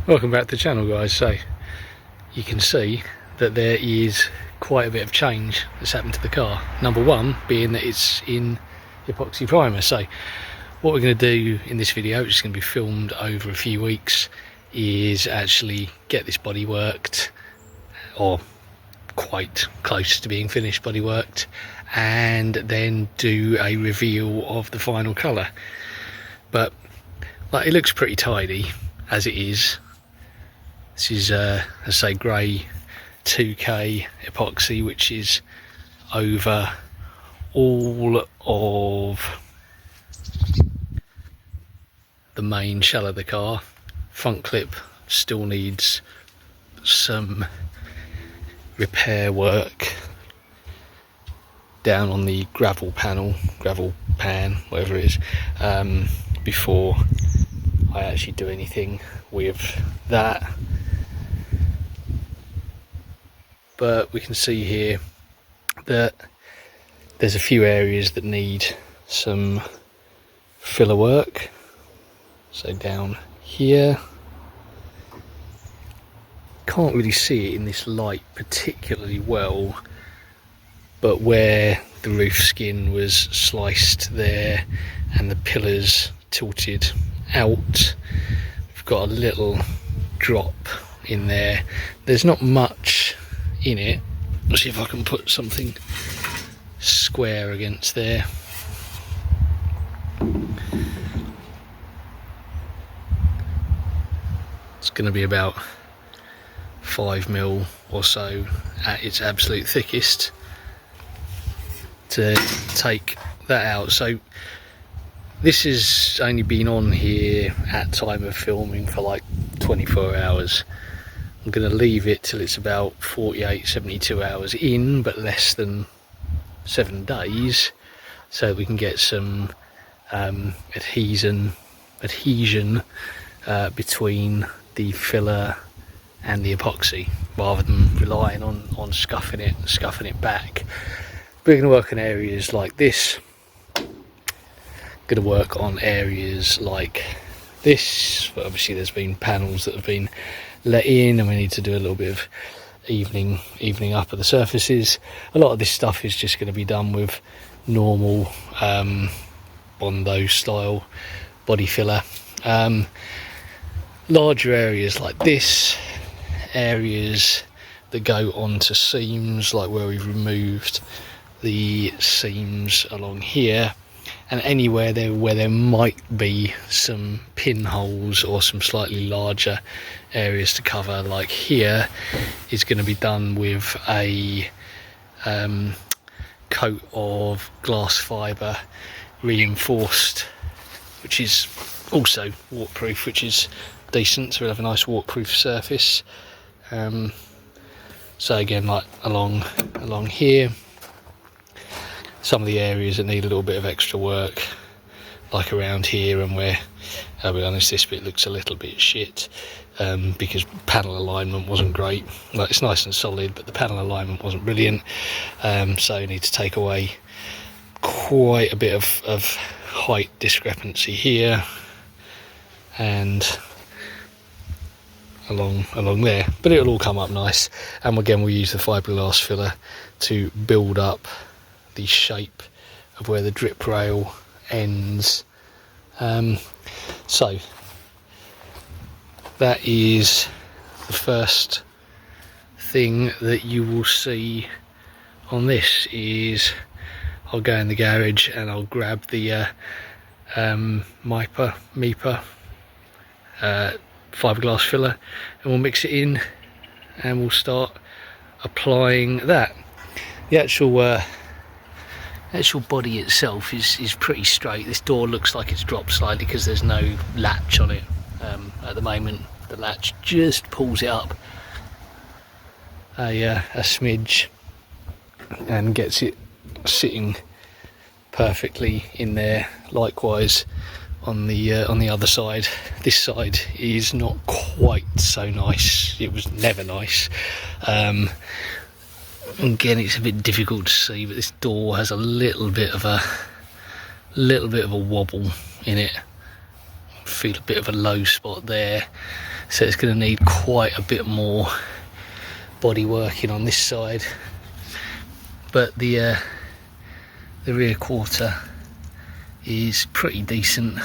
Welcome back to the channel, guys. So you can see that there is quite a bit of change that's happened to the car. Number one being that it's in epoxy primer. So what we're going to do in this video, which is going to be filmed over a few weeks, is actually get this body worked, or quite close to being finished body worked, and then do a reveal of the final colour. But like, it looks pretty tidy as it is. This is I say grey 2K epoxy, which is over all of the main shell of the car. Front clip still needs some repair work down on the gravel pan, whatever it is, before I actually do anything with that. But we can see here that there's a few areas that need some filler work. So down here, can't really see it in this light particularly well, but where the roof skin was sliced there and the pillars tilted out, we've got a little drop in there. There's not much in it. Let's see if I can put something square against there. It's going to be about 5mm or so at its absolute thickest to take that out. So this has only been on here at time of filming for like 24 hours. I'm going to leave it till it's about 48-72 hours in, but less than 7 days, so we can get some adhesion between the filler and the epoxy, rather than relying on scuffing it back. We're going to work on areas like this. Going to work on areas like this, but obviously there's been panels that have been let in, and we need to do a little bit of evening up of the surfaces. A lot of this stuff is just going to be done with normal Bondo style body filler. Larger areas like this, areas that go onto seams, like where we've removed the seams along here, and anywhere there where there might be some pinholes or some slightly larger areas to cover, like here, is going to be done with a coat of glass fibre reinforced, which is also waterproof, which is decent, so we'll have a nice waterproof surface. So again, like along here, some of the areas that need a little bit of extra work, like around here, and where, I'll be honest, this bit looks a little bit shit, because panel alignment wasn't great. Like, it's nice and solid, but the panel alignment wasn't brilliant, so you need to take away quite a bit of height discrepancy here and along there, but it'll all come up nice. And again, we'll use the fibreglass filler to build up the shape of where the drip rail ends. So that is the first thing that you will see on this. Is I'll go in the garage and I'll grab the MIPA fiberglass filler, and we'll mix it in and we'll start applying that. The actual body itself is pretty straight. This door looks like it's dropped slightly because there's no latch on it at the moment. The latch just pulls it up a smidge and gets it sitting perfectly in there. Likewise on the other side. This side is not quite so nice. It was never nice. Again, it's a bit difficult to see, but this door has a little bit of a wobble in it. Feel a bit of a low spot there. so it's going to need quite a bit more body working on this side. But the rear quarter is pretty decent,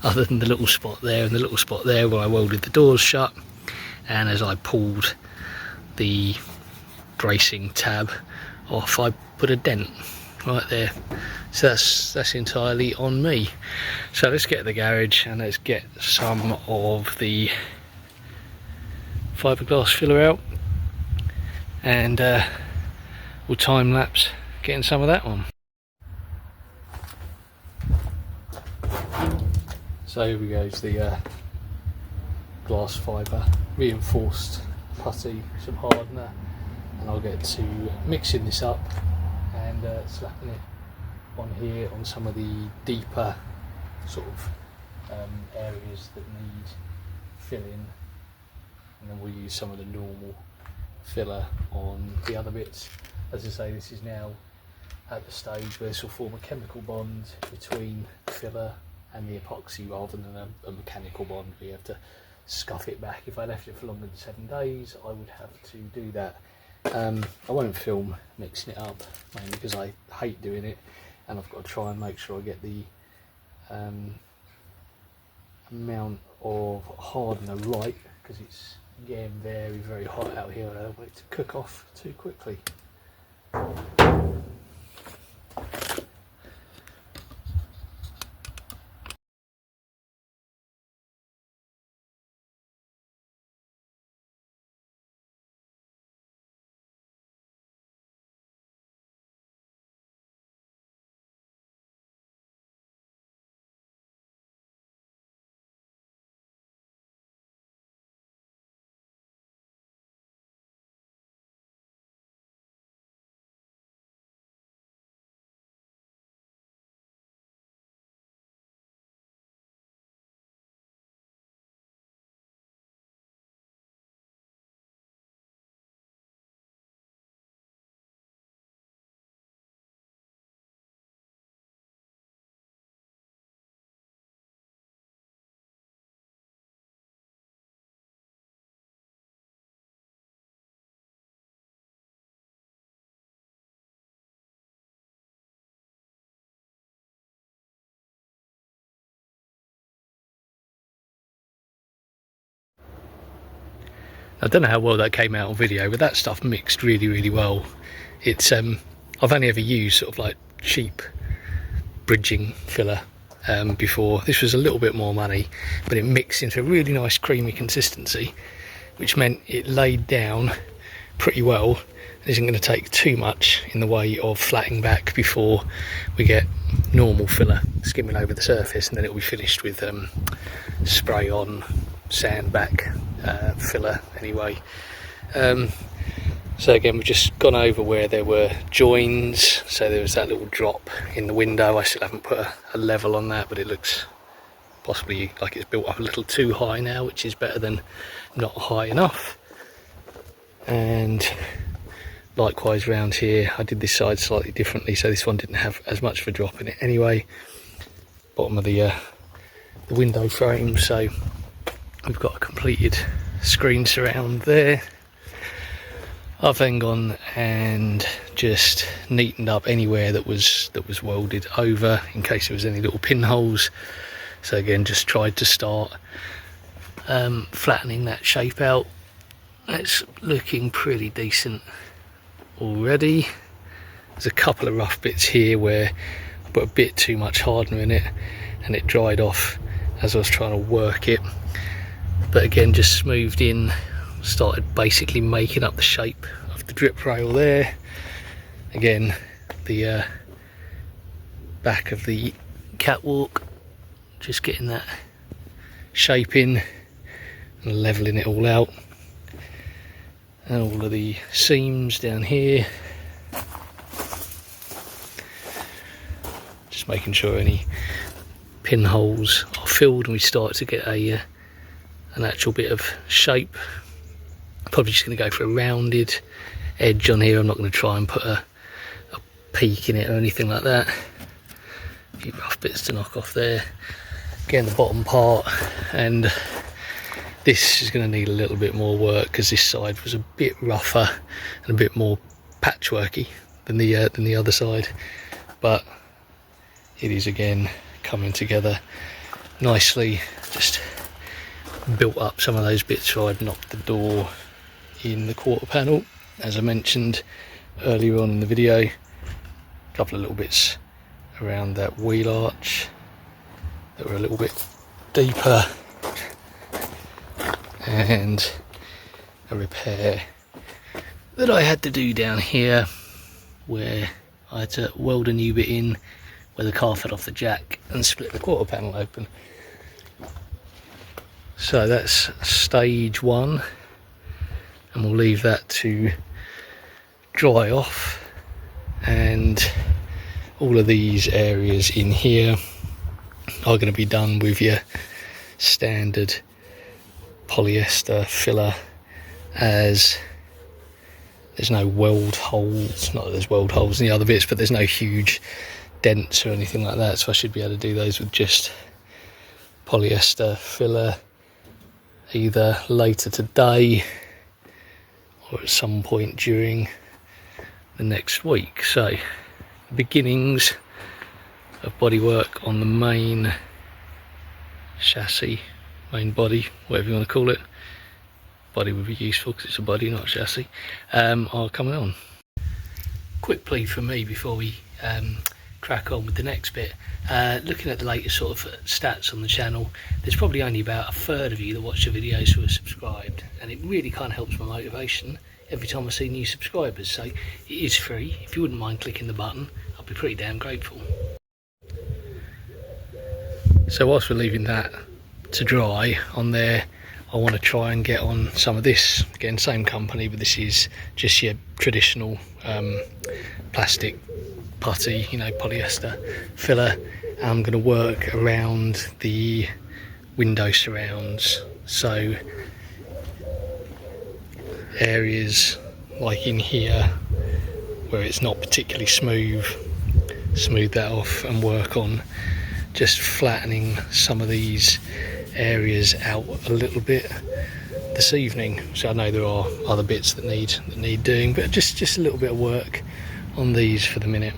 other than the little spot there and the little spot there where I welded the doors shut, and as I pulled the bracing tab off I put a dent right there. So that's entirely on me. So let's get to the garage and let's get some of the fiberglass filler out, and we'll time lapse getting some of that on. So here we go, it's the glass fibre reinforced putty, some hardener, and I'll get to mixing this up and slapping it on here on some of the deeper sort of areas that need filling, and then we'll use some of the normal filler on the other bits. As I say, this is now at the stage where this will form a chemical bond between the filler and the epoxy rather than a mechanical bond. We have to scuff it back. If I left it for longer than 7 days, I would have to do that. I won't film mixing it up, mainly because I hate doing it, and I've got to try and make sure I get the amount of hardener right, because it's getting very, very hot out here and I don't want it to cook off too quickly. I don't know how well that came out on video, but that stuff mixed really, really well. It's I've only ever used sort of like cheap bridging filler before. This was a little bit more money, but it mixed into a really nice creamy consistency, which meant it laid down pretty well. It isn't going to take too much in the way of flattening back before we get normal filler skimming over the surface, and then it will be finished with spray on sand back filler anyway. So again, we've just gone over where there were joins, so there was that little drop in the window. I still haven't put a level on that, but it looks possibly like it's built up a little too high now, which is better than not high enough. And likewise round here, I did this side slightly differently, so this one didn't have as much of a drop in it anyway. Bottom of the window frame, so we've got a completed screen surround there. I've then gone and just neatened up anywhere that was welded over, in case there was any little pinholes. So again, just tried to start flattening that shape out. It's looking pretty decent already. There's a couple of rough bits here where I put a bit too much hardener in it and it dried off as I was trying to work it. But again, just smoothed in, started basically making up the shape of the drip rail there. Again, the back of the catwalk, just getting that shape in and leveling it all out. And all of the seams down here, just making sure any pinholes are filled and we start to get an actual bit of shape. Probably just going to go for a rounded edge on here. I'm not going to try and put a peak in it or anything like that. A few rough bits to knock off there. Again, the bottom part, and This is going to need a little bit more work because this side was a bit rougher and a bit more patchworky than the other side, but it is again coming together nicely. Just built up some of those bits where I'd knocked the door in the quarter panel, as I mentioned earlier on in the video. A couple of little bits around that wheel arch that were a little bit deeper, and a repair that I had to do down here where I had to weld a new bit in where the car fell off the jack and split the quarter panel open. So that's stage one, and we'll leave that to dry off, and all of these areas in here are going to be done with your standard polyester filler, as there's no weld holes. Not that there's weld holes in the other bits, but there's no huge dents or anything like that, so I should be able to do those with just polyester filler either later today or at some point during the next week. So beginnings of bodywork on the main chassis, main body, whatever you want to call it. Body would be useful because it's a body, not a chassis. Are coming on. Quick plea from me before we crack on with the next bit. Looking at the latest sort of stats on the channel, there's probably only about a third of you that watch the videos who are subscribed, and it really kind of helps my motivation every time I see new subscribers. So it is free. If you wouldn't mind clicking the button, I'd be pretty damn grateful. So whilst we're leaving that to dry on there, I want to try and get on some of this. Again, same company, but this is just your traditional plastic putty, you know, polyester filler. I'm going to work around the window surrounds, so areas like in here where it's not particularly smooth that off and work on just flattening some of these areas out a little bit this evening. So I know there are other bits that need doing, but just a little bit of work on these for the minute.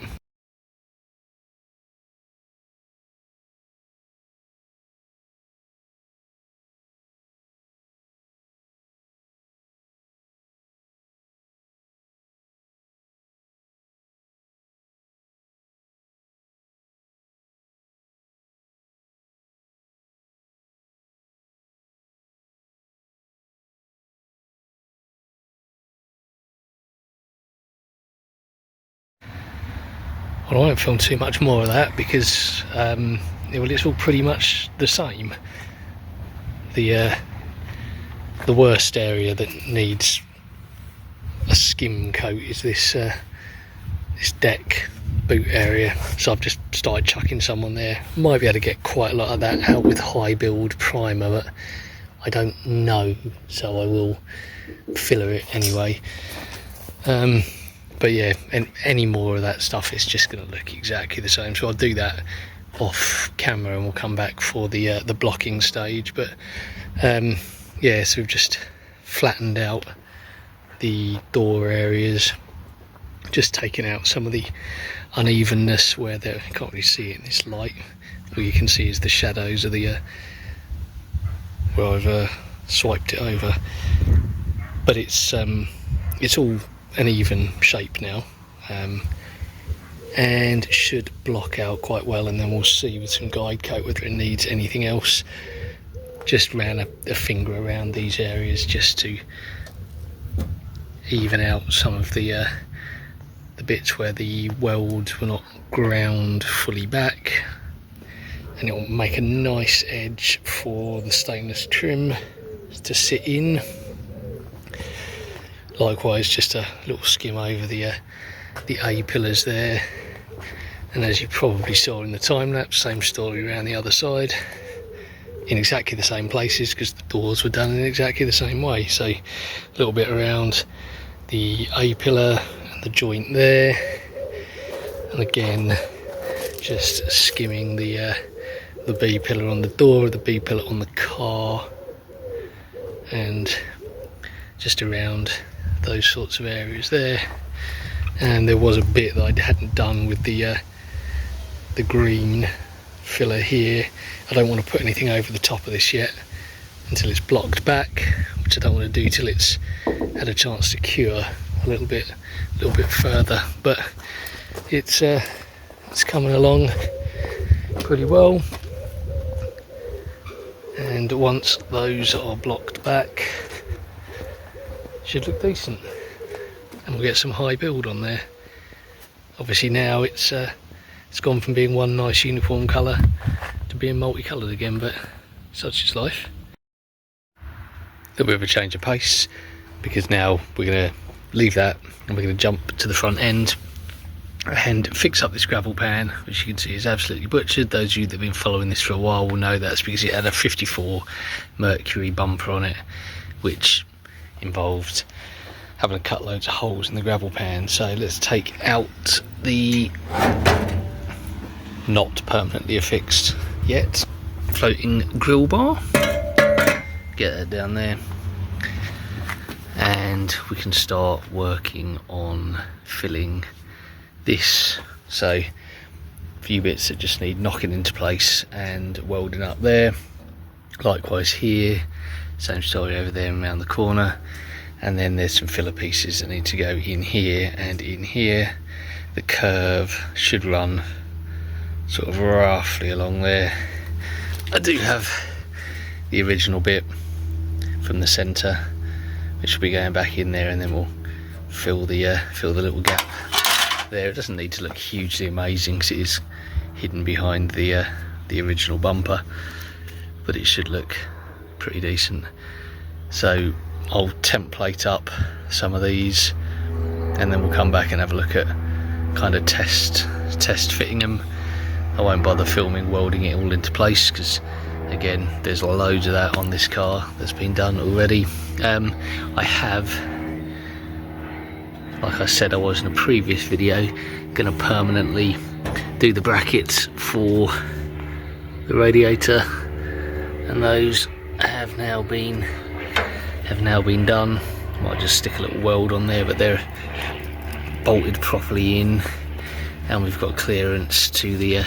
Well, I won't film too much more of that because well, it's all pretty much the same. The worst area that needs a skim coat is this this deck boot area, so I've just started chucking some on there. Might be able to get quite a lot of that out with high build primer, but I don't know, so I will filler it anyway. But yeah, and any more of that stuff, it's just going to look exactly the same. So I'll do that off camera and we'll come back for the blocking stage. But yeah, so we've just flattened out the door areas, just taking out some of the unevenness where you can't really see it in this light. All you can see is the shadows of the where I've swiped it over. But it's all an even shape now, and should block out quite well, and then we'll see with some guide coat whether it needs anything else. Just ran a finger around these areas just to even out some of the bits where the welds were not ground fully back, and it will make a nice edge for the stainless trim to sit in. Likewise, just a little skim over the A pillars there, and as you probably saw in the time lapse, same story around the other side in exactly the same places because the doors were done in exactly the same way. So a little bit around the A pillar and the joint there, and again just skimming the B pillar on the door, the B pillar on the car, and just around those sorts of areas there. And there was a bit that I hadn't done with the green filler here. I don't want to put anything over the top of this yet until it's blocked back, which I don't want to do till it's had a chance to cure a little bit further. But it's coming along pretty well, and once those are blocked back, should look decent, and we'll get some high build on there. Obviously now it's gone from being one nice uniform colour to being multicoloured again, but such is life. A little bit of a change of pace, because now we're going to leave that and we're going to jump to the front end and fix up this gravel pan, which you can see is absolutely butchered. Those of you that have been following this for a while will know that's because it had a 54 Mercury bumper on it, which involved having to cut loads of holes in the gravel pan. So let's take out the not permanently affixed yet floating grill bar, get that down there, and we can start working on filling this. So a few bits that just need knocking into place and welding up there. Likewise here, same story over there and around the corner. And then there's some filler pieces that need to go in here and in here. The curve should run sort of roughly along there. I do have the original bit from the centre, which will be going back in there, and then we'll fill the little gap there. It doesn't need to look hugely amazing because it is hidden behind the original bumper, but it should look pretty decent. So I'll template up some of these, and then we'll come back and have a look at kind of test fitting them. I won't bother filming welding it all into place, because again there's loads of that on this car that's been done already. I have, like I said I was in a previous video, going to permanently do the brackets for the radiator, and those have now been done. Might just stick a little weld on there, but they're bolted properly in, and we've got clearance to the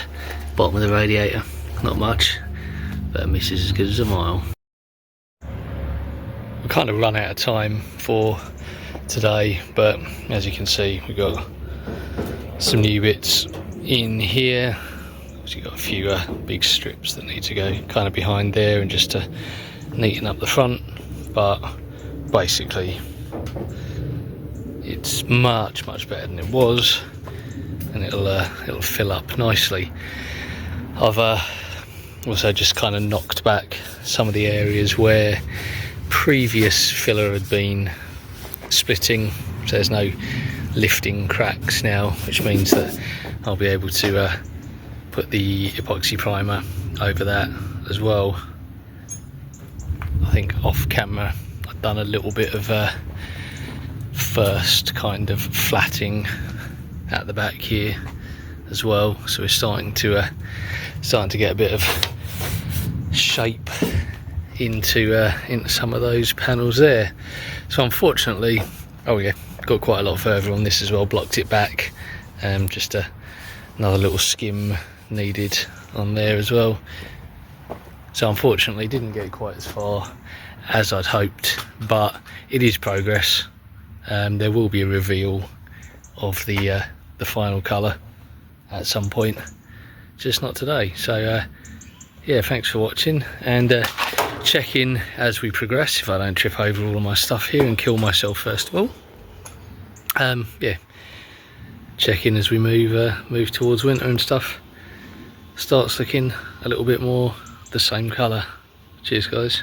bottom of the radiator. Not much, but a miss is as good as a mile. We've kind of run out of time for today, but as you can see we've got some new bits in here. So you've got a few big strips that need to go kind of behind there, and just to neaten up the front. But basically it's much better than it was, and it'll fill up nicely. I've also just kind of knocked back some of the areas where previous filler had been splitting, so there's no lifting cracks now, which means that I'll be able to put the epoxy primer over that as well. I think off camera I've done a little bit of first kind of flatting at the back here as well, so we're starting to get a bit of shape into some of those panels there. So unfortunately, oh yeah, got quite a lot further on this as well, blocked it back. Just another little skim needed on there as well. So unfortunately didn't get quite as far as I'd hoped, but it is progress. There will be a reveal of the final colour at some point, just not today. So yeah, thanks for watching, and check in as we progress if I don't trip over all of my stuff here and kill myself first of all. Yeah, check in as we move towards winter and stuff starts looking a little bit more the same colour. Cheers guys.